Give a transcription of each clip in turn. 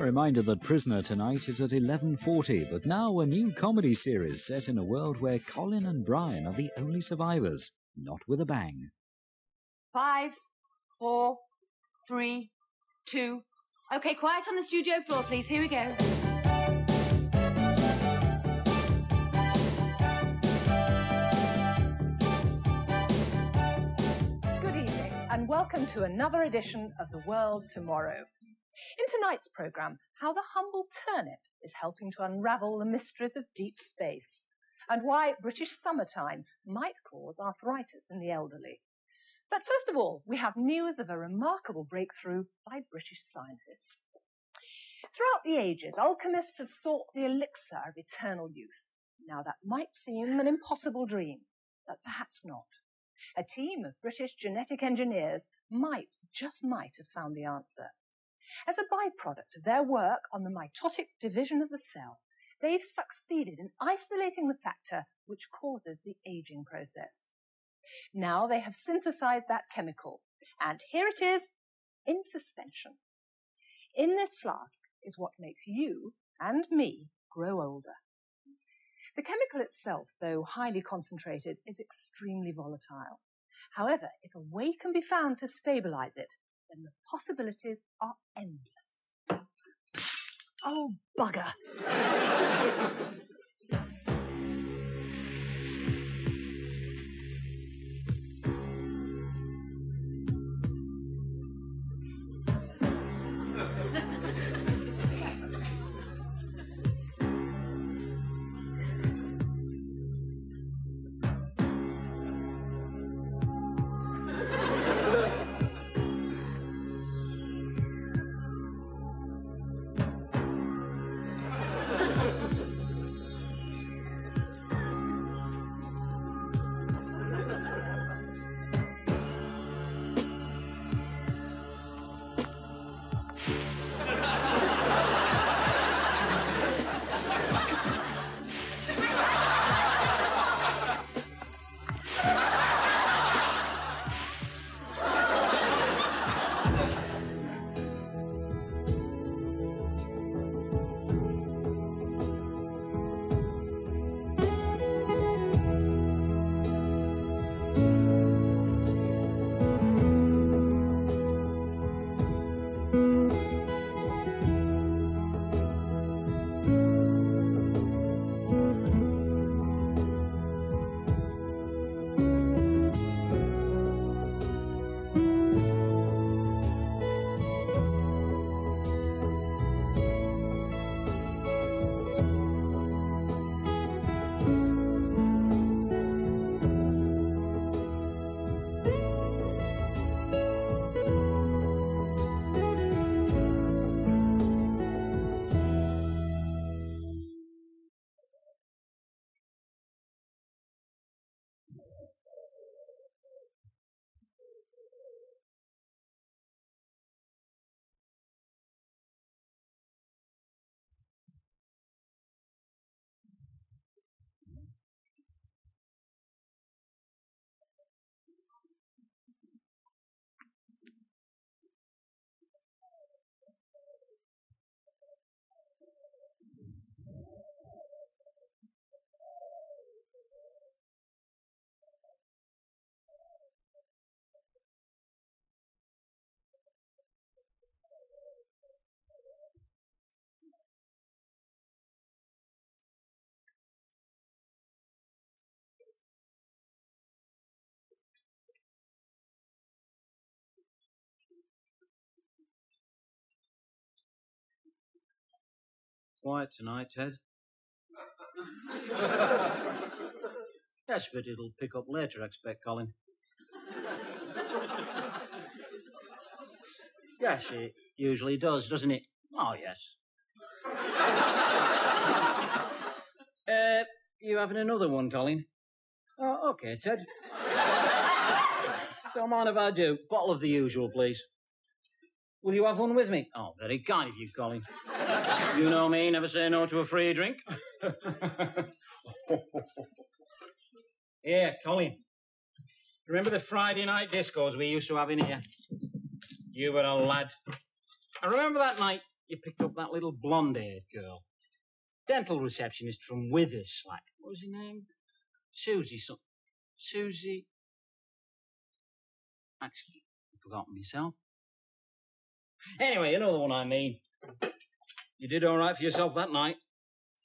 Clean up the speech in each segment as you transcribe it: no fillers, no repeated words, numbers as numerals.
reminder that Prisoner tonight is at 11:40, but now a new comedy series set in a world where Colin and Brian are the only survivors, not with a bang. 5, 4, 3, 2... OK, quiet on the studio floor, please. Here we go. Good evening, and welcome to another edition of The World Tomorrow. In tonight's programme, how the humble turnip is helping to unravel the mysteries of deep space, and why British summertime might cause arthritis in the elderly. But first of all, we have news of a remarkable breakthrough by British scientists. Throughout the ages, alchemists have sought the elixir of eternal youth. Now that might seem an impossible dream, but perhaps not. A team of British genetic engineers might have found the answer. As a byproduct of their work on the mitotic division of the cell, they've succeeded in isolating the factor which causes the aging process. Now they have synthesized that chemical, and here it is in suspension. In this flask is what makes you and me grow older. The chemical itself, though highly concentrated, is extremely volatile. However, if a way can be found to stabilize it, then the possibilities are endless. Oh, bugger! Quiet tonight, Ted. Yes, but it'll pick up later, I expect, Colin. Yes, it usually does, doesn't it? Oh, yes. You having another one, Colin? Oh, OK, Ted. Don't mind if I do. Bottle of the usual, please. Will you have one with me? Oh, very kind of you, Colin. You know me, never say no to a free drink. Here, Colin. Remember the Friday night discos we used to have in here? You were a lad. I remember that night you picked up that little blonde-haired girl. Dental receptionist from Witherslack. What was her name? Susie. Susie. Actually, I've forgotten myself. Anyway, you know the one I mean. You did all right for yourself that night.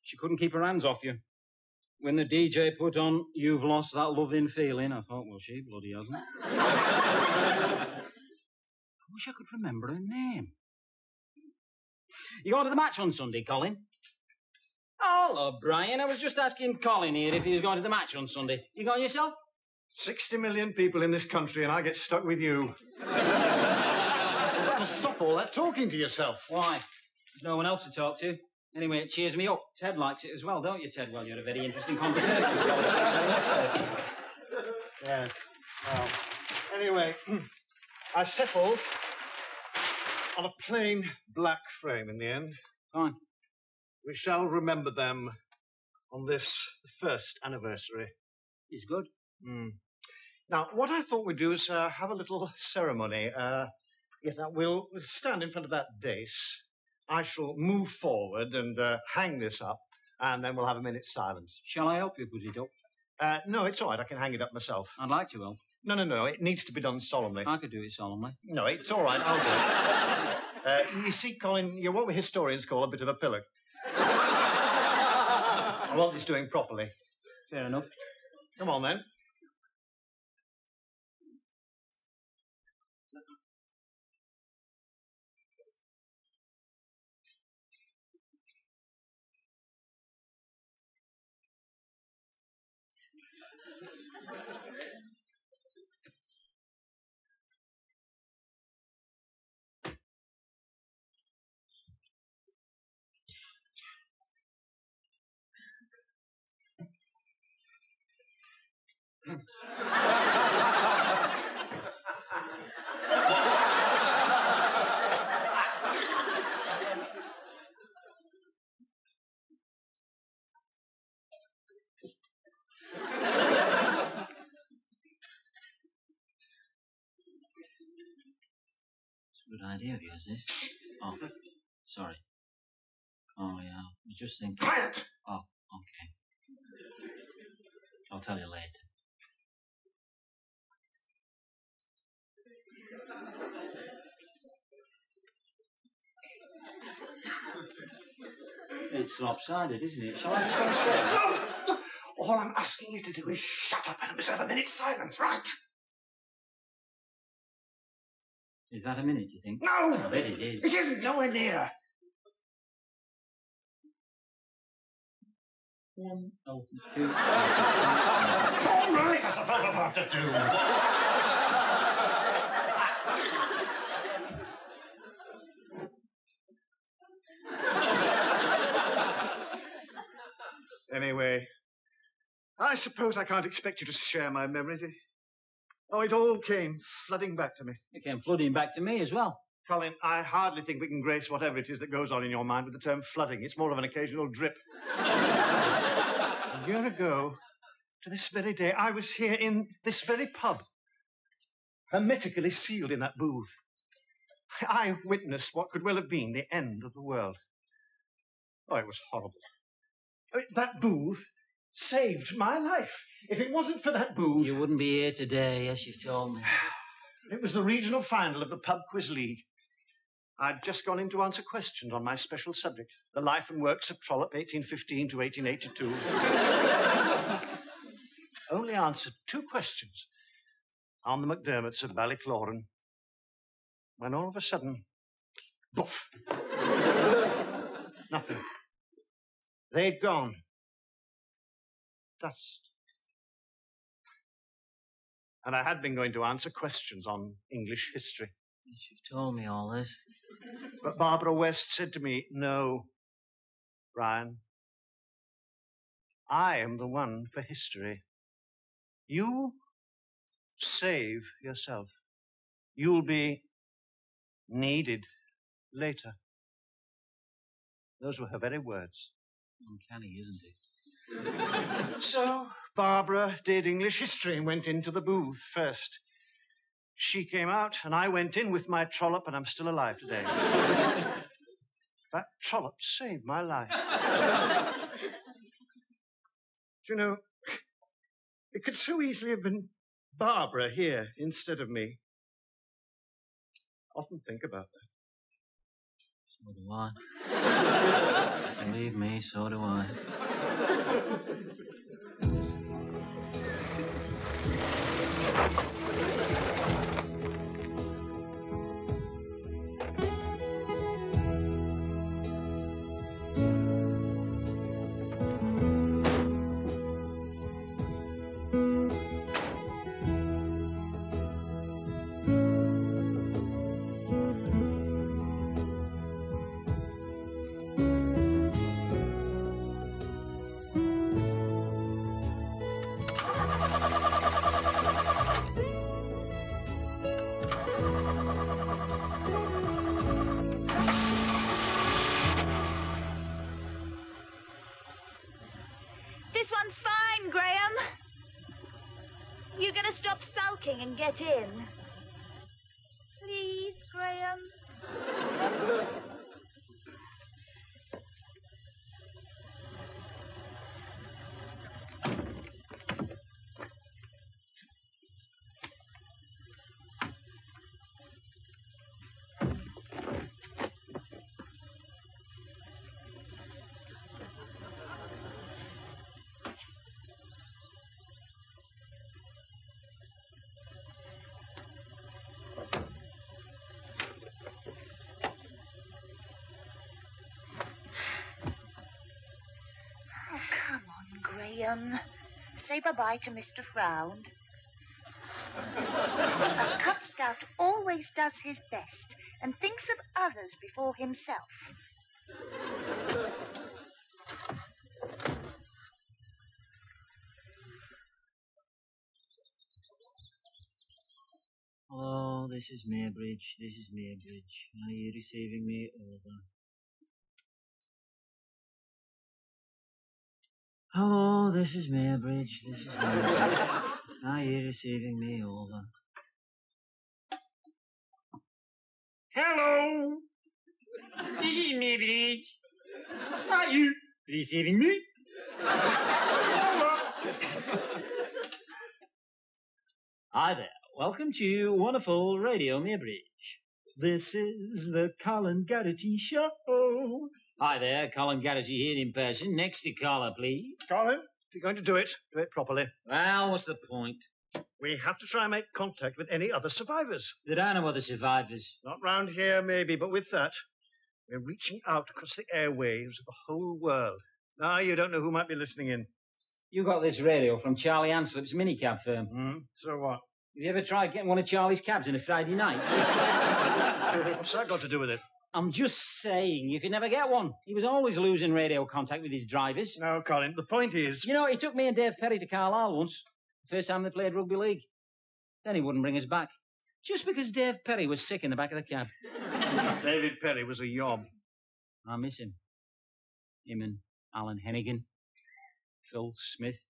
She couldn't keep her hands off you. When the DJ put on You've Lost That Loving Feeling, I thought, well, she bloody hasn't. I wish I could remember her name. You going to the match on Sunday, Colin? Hello, Brian. I was just asking Colin here if he was going to the match on Sunday. You going yourself? 60 million people in this country, and I get stuck with you. You've got to stop all that talking to yourself. Why? There's no one else to talk to. Anyway, it cheers me up. Ted likes it as well, don't you, Ted? Well, you're a very interesting conversation. Yes. Well, anyway, I settled on a plain black frame in the end. Fine. We shall remember them on this, the first anniversary. He's good. Now, what I thought we'd do is have a little ceremony. Yes, now we'll stand in front of that dais. I shall move forward and hang this up, and then we'll have a minute's silence. Shall I help you put it up? No, it's all right. I can hang it up myself. I'd like to help. No. It needs to be done solemnly. I could do it solemnly. No, it's all right. I'll do it. You see, Colin, you're what we historians call a bit of a pillock. I want this doing properly. Fair enough. Come on, then. Good idea of yours, this. Oh, sorry. Oh, yeah. I was just thinking. Quiet! Oh, okay. I'll tell you later. It's lopsided, isn't it? Shall I just go upstairs? No! All I'm asking you to do is shut up and observe a minute's silence, right? Is that a minute, do you think? No! I bet it is. It isn't nowhere near. 1, 2, 3, 4, 5, 6, 7, 8. All right, I suppose I'll have to do. Anyway, I suppose I can't expect you to share my memories. Oh, it all came flooding back to me. It came flooding back to me as well. Colin, I hardly think we can grace whatever it is that goes on in your mind with the term flooding. It's more of an occasional drip. A year ago, to this very day, I was here in this very pub, hermetically sealed in that booth. I witnessed what could well have been the end of the world. Oh, it was horrible. That booth saved my life. If it wasn't for that booth... You wouldn't be here today, yes, you've told me. It was the regional final of the Pub Quiz League. I'd just gone in to answer questions on my special subject, the life and works of Trollope, 1815 to 1882. Only answered 2 questions on the McDermotts of Ballycloran, when all of a sudden, boof. Nothing. They'd gone. Dust. And I had been going to answer questions on English history. Yes, you've told me all this. But Barbara West said to me, "No, Brian, I am the one for history. You save yourself. You'll be needed later." Those were her very words. Uncanny, isn't it? So Barbara did English history and went into the booth first. She came out, and I went in with my trollop, and I'm still alive today. That trollop saved my life. Do you know, it could so easily have been Barbara here instead of me. Often think about that. So do I. Believe me, so do I. This one's fine, Graham. You gonna stop sulking and get in? Please, Graham. Oh, come on, Graham. Say bye-bye to Mr. Frown. A cut stout always does his best and thinks of others before himself. Hello, this is Maybridge. This is Maybridge. Are you receiving me? Over. Hello, this is Maybridge. This is Maybridge. Are you receiving me? Over. Hello. This is Maybridge. Are you receiving me? Hi there. Welcome to wonderful Radio Maybridge. This is the Colin Garrity Show. Hi there, Colin Garrity here in person. Next to caller, please. Colin, if you're going to do it properly. Well, what's the point? We have to try and make contact with any other survivors. There are no other survivors. Not round here, maybe, but with that, we're reaching out across the airwaves of the whole world. Now, you don't know who might be listening in. You got this radio from Charlie Anslip's minicab firm. So what? Have you ever tried getting one of Charlie's cabs on a Friday night? What's that got to do with it? I'm just saying, you could never get one. He was always losing radio contact with his drivers. No, Colin, the point is... You know, he took me and Dave Perry to Carlisle once, the first time they played rugby league. Then he wouldn't bring us back, just because Dave Perry was sick in the back of the cab. David Perry was a yob. I miss him. Him and Alan Hennigan, Phil Smith,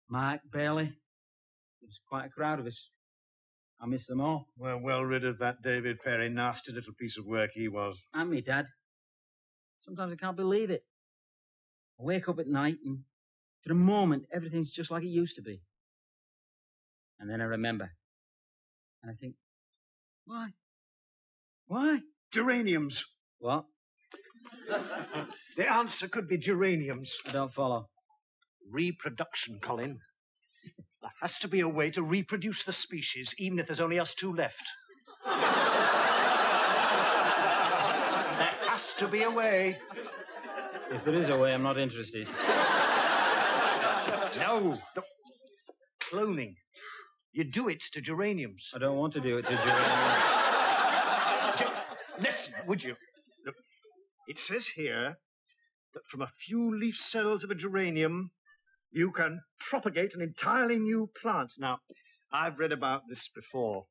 Mark Bailey. It was quite a crowd of us. I miss them all. We're well rid of that David Perry. Nasty little piece of work he was. And me, Dad. Sometimes I can't believe it. I wake up at night and for a moment everything's just like it used to be. And then I remember. And I think, why? Why? Geraniums. What? The answer could be geraniums. I don't follow. Reproduction, Colin. There has to be a way to reproduce the species, even if there's only us two left. There has to be a way. If there is a way, I'm not interested. No. Cloning. You do it to geraniums. I don't want to do it to geraniums. Listen, would you? Look, it says here that from a few leaf cells of a geranium, you can propagate an entirely new plant. Now, I've read about this before,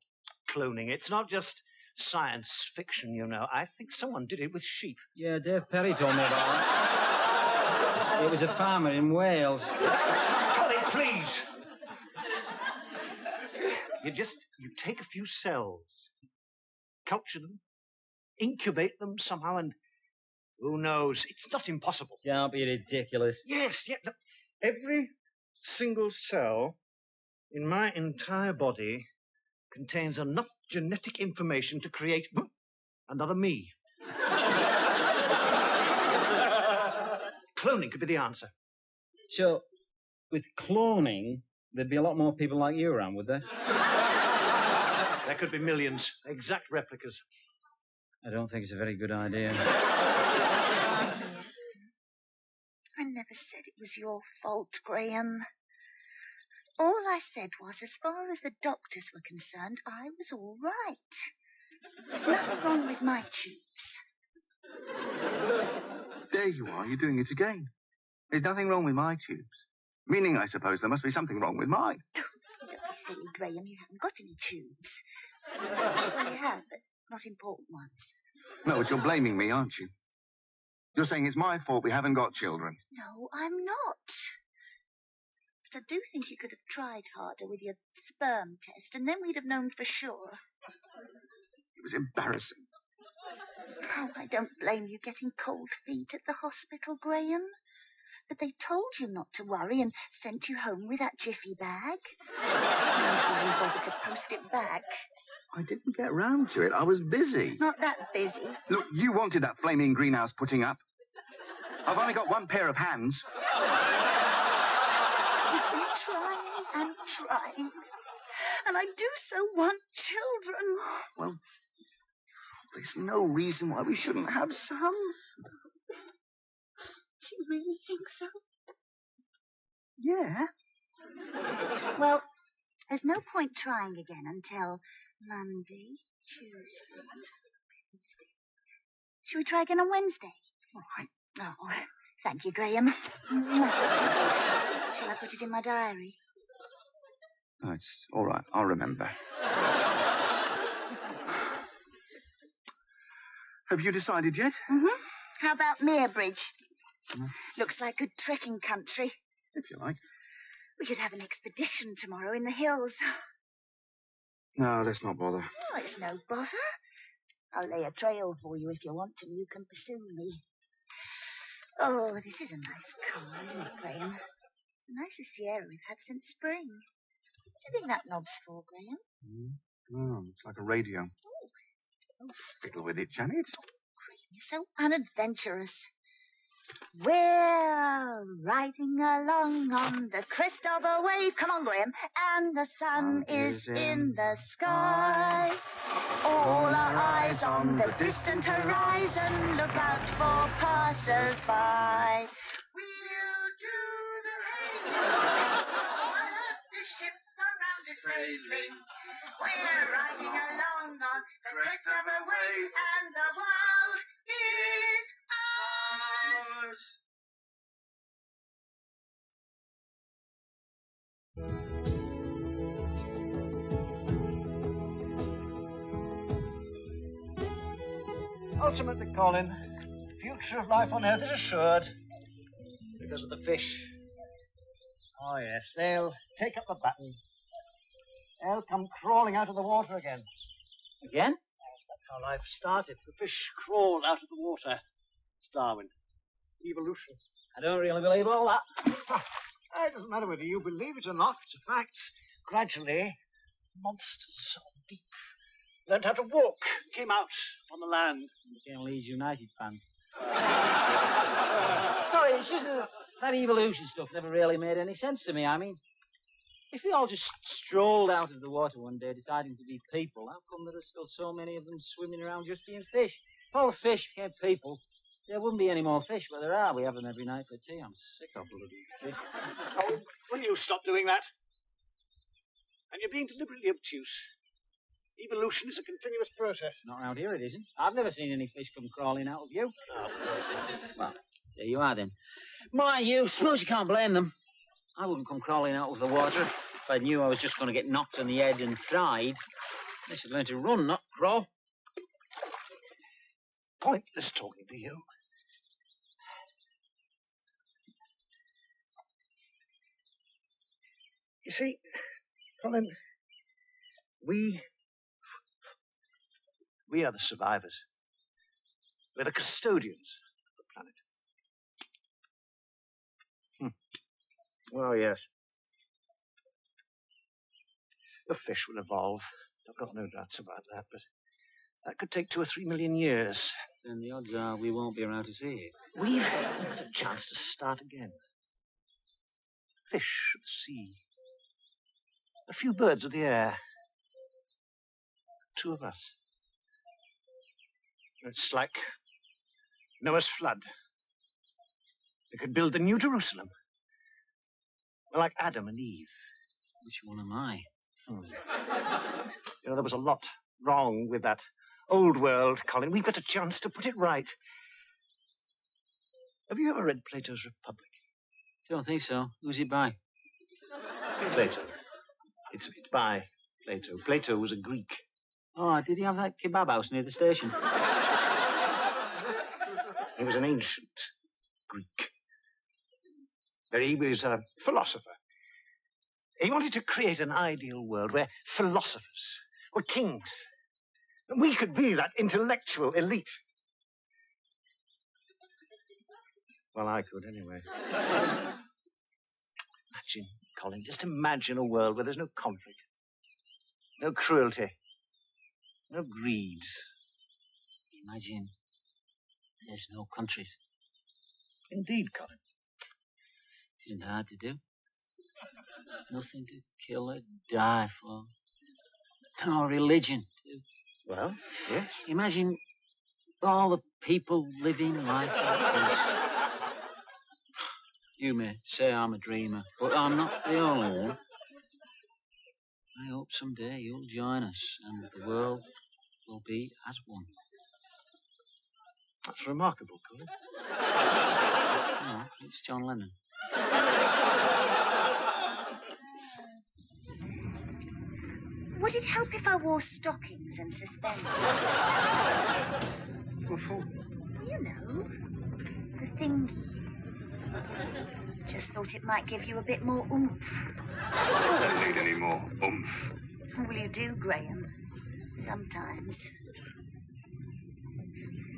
cloning. It's not just science fiction, you know. I think someone did it with sheep. Yeah, Dave Perry told me about that. It was a farmer in Wales. Colin, please. You take a few cells, culture them, incubate them somehow, and Who knows? It's not impossible. Don't be ridiculous. Yes, yeah. Look, every single cell in my entire body contains enough genetic information to create another me. Cloning could be the answer. So, with cloning, there'd be a lot more people like you around, would there? There could be millions. Exact replicas. I don't think it's a very good idea. I never said it was your fault, Graham. All I said was, as far as the doctors were concerned, I was all right. There's nothing wrong with my tubes. There you are. You're doing it again. There's nothing wrong with my tubes. Meaning, I suppose, there must be something wrong with mine. Don't be silly, Graham. You haven't got any tubes. Well, you have, but not important ones. No, but you're blaming me, aren't you? You're saying it's my fault we haven't got children. No, I'm not. But I do think you could have tried harder with your sperm test, and then we'd have known for sure. It was embarrassing. Oh, I don't blame you getting cold feet at the hospital, Graham. But they told you not to worry and sent you home with that jiffy bag. You didn't bother to post it back. I didn't get round to it. I was busy. Not that busy. Look, you wanted that flaming greenhouse putting up. I've only got one pair of hands. You've been trying and trying. And I do so want children. Well, there's no reason why we shouldn't have some. Do you really think so? Yeah. Well, there's no point trying again until Monday, Tuesday, Wednesday. Shall we try again on Wednesday? All right. Oh, thank you, Graham. Shall I put it in my diary? No, it's all right. I'll remember. Have you decided yet? Mm-hmm. How about Merebridge? Looks like good trekking country. If you like. We could have an expedition tomorrow in the hills. No, let's not bother. Oh, it's no bother. I'll lay a trail for you if you want to. You can pursue me. Oh, this is a nice car, isn't it, Graham? The nicest Sierra we've had since spring. What do you think that knob's for, Graham? Oh, it's like a radio. Oh. Don't fiddle with it, Janet. Graham, you're so unadventurous. We're riding along on the crest of a wave. Come on, Graham. And the sun is in the sky. All our eyes on the distant horizon. Look out for passers-by. We'll do the hailing. The ships around us sailing. We're riding along on the crest of a wave. And the world is ours. Ultimately, Colin, the future of life on Earth is assured because of the fish. Oh, yes, they'll take up the baton. They'll come crawling out of the water again. Again? That's how life started. The fish crawled out of the water. It's Darwin. Evolution. I don't really believe all that. It doesn't matter whether you believe it or not. It's a fact. Gradually, monsters of deep learned how to walk, came out on the land. Became Leeds United fans. Sorry, it's just that evolution stuff never really made any sense to me. I mean, if they all just strolled out of the water one day deciding to be people, how come there are still so many of them swimming around just being fish? If all the fish became people, there wouldn't be any more fish, but there are. We have them every night for tea. I'm sick of bloody fish. Oh, will you stop doing that? And you're being deliberately obtuse. Evolution is a continuous process. Not around here, it isn't. I've never seen any fish come crawling out of you. Oh. Well, there you are, then. Mind you, suppose you can't blame them. I wouldn't come crawling out of the water if I knew I was just going to get knocked on the head and fried. They should learn to run, not crawl. Pointless talking to you. You see, Colin, we are the survivors. We're the custodians planet. Oh, yes. The fish will evolve. I've got no doubts about that, but that could take 2 or 3 million years. Then the odds are we won't be around to see it. We've got a chance to start again. Fish of the sea. A few birds of the air. 2 of us. It's like Noah's flood. We could build the New Jerusalem. We're like Adam and Eve. Which one am I? There was a lot wrong with that old world, Colin. We've got a chance to put it right. Have you ever read Plato's Republic? Don't think so. Who's it by? Plato. It's by Plato. Plato was a Greek. Oh, did he have that kebab house near the station? He was an ancient Greek. He was a philosopher. He wanted to create an ideal world where philosophers were kings. And we could be that intellectual elite. Well, I could anyway. Imagine, Colin, just imagine a world where there's no conflict, no cruelty, no greed. Imagine there's no countries. Indeed, Colin. It isn't hard to do. Nothing to kill or die for. No religion, too. Well, yes. Imagine all the people living life like this. You may say I'm a dreamer, but I'm not the only one. I hope someday you'll join us and the world will be at one. That's remarkable, Colin. No, it's John Lennon. Would it help if I wore stockings and suspenders? What for? You know, the thingy. Just thought it might give you a bit more oomph. I don't need any more oomph. Well, you do, Graham. Sometimes.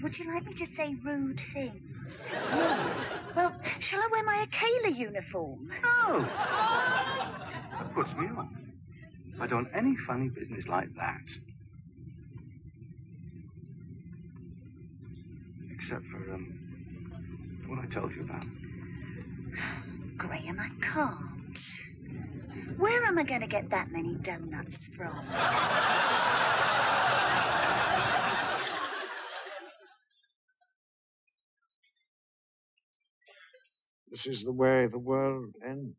Would you like me to say rude things? Well, shall I wear my Akela uniform? No. That puts me off. I don't want any funny business like that. Except for, what I told you about. Graham, I can't. Where am I going to get that many donuts from? This is the way the world ends.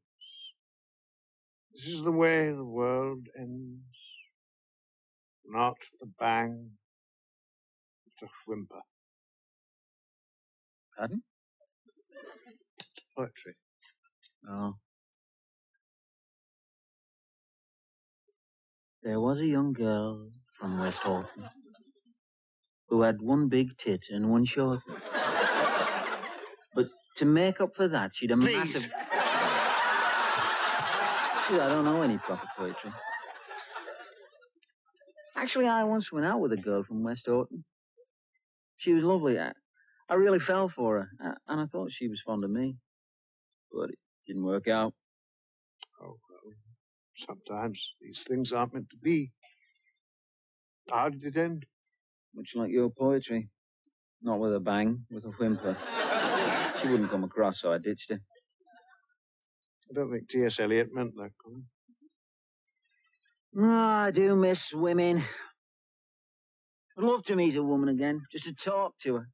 This is the way the world ends. Not with a bang, but a whimper. Pardon? Poetry. Oh. There was a young girl from West Horton who had one big tit and one short one. But to make up for that, she'd a massive... Gee, I don't know any proper poetry. Actually, I once went out with a girl from West Horton. She was lovely. I really fell for her, and I thought she was fond of me. But it didn't work out. Oh, well, sometimes these things aren't meant to be. How did it end? Much like your poetry. Not with a bang, with a whimper. She wouldn't come across, so I ditched her. I don't think T.S. Eliot meant that, Colin. Oh, I do miss women. I'd love to meet a woman again, just to talk to her.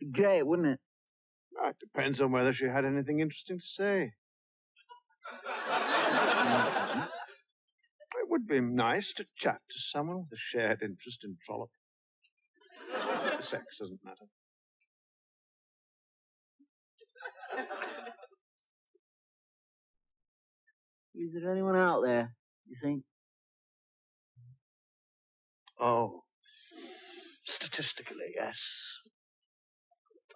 It'd be great, wouldn't it? It depends on whether she had anything interesting to say. It would be nice to chat to someone with a shared interest in Trollope. The sex doesn't matter. Is there anyone out there, you think? Oh, statistically, yes.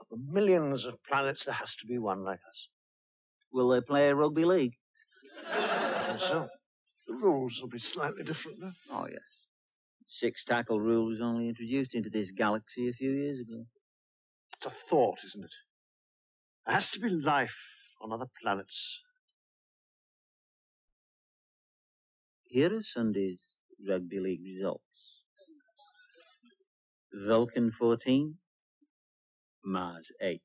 Of the millions of planets, there has to be one like us. Will they play rugby league? I think so. The rules will be slightly different, though. Oh, yes. 6-tackle rule was only introduced into this galaxy a few years ago. just a thought, isn't it? There has to be life on other planets. Here are Sunday's rugby league results. Vulcan 14, Mars 8.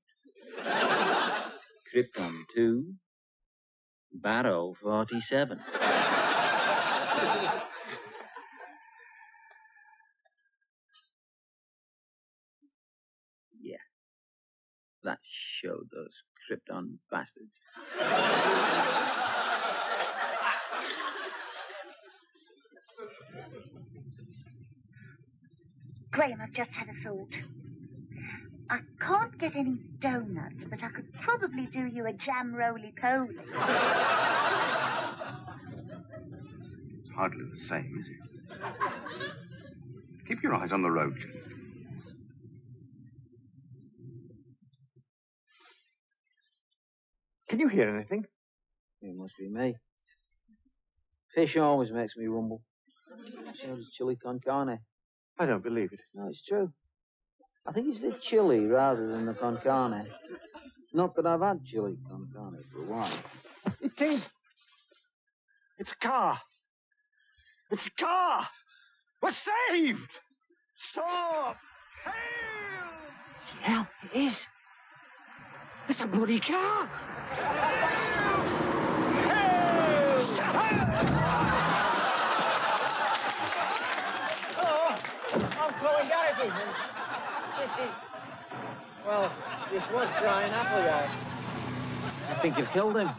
Krypton 2, Barrow 47. Yeah, that showed those Krypton bastards. Graham, I've just had a thought. I can't get any donuts, but I could probably do you a jam roly-poly. It's hardly the same, is it? Keep your eyes on the road, Jim. Can you hear anything? It must be me. Fish always makes me rumble. So does chili con carne. I don't believe it. No, it's true. I think it's the chili rather than the con carne. Not that I've had chili con carne for a while. It is. It's a car. It's a car. We're saved. Stop. Help. Hell, it is. It's a bloody car. I'm Chloe Garrity. This was Brian Appleyard. I think you've killed him.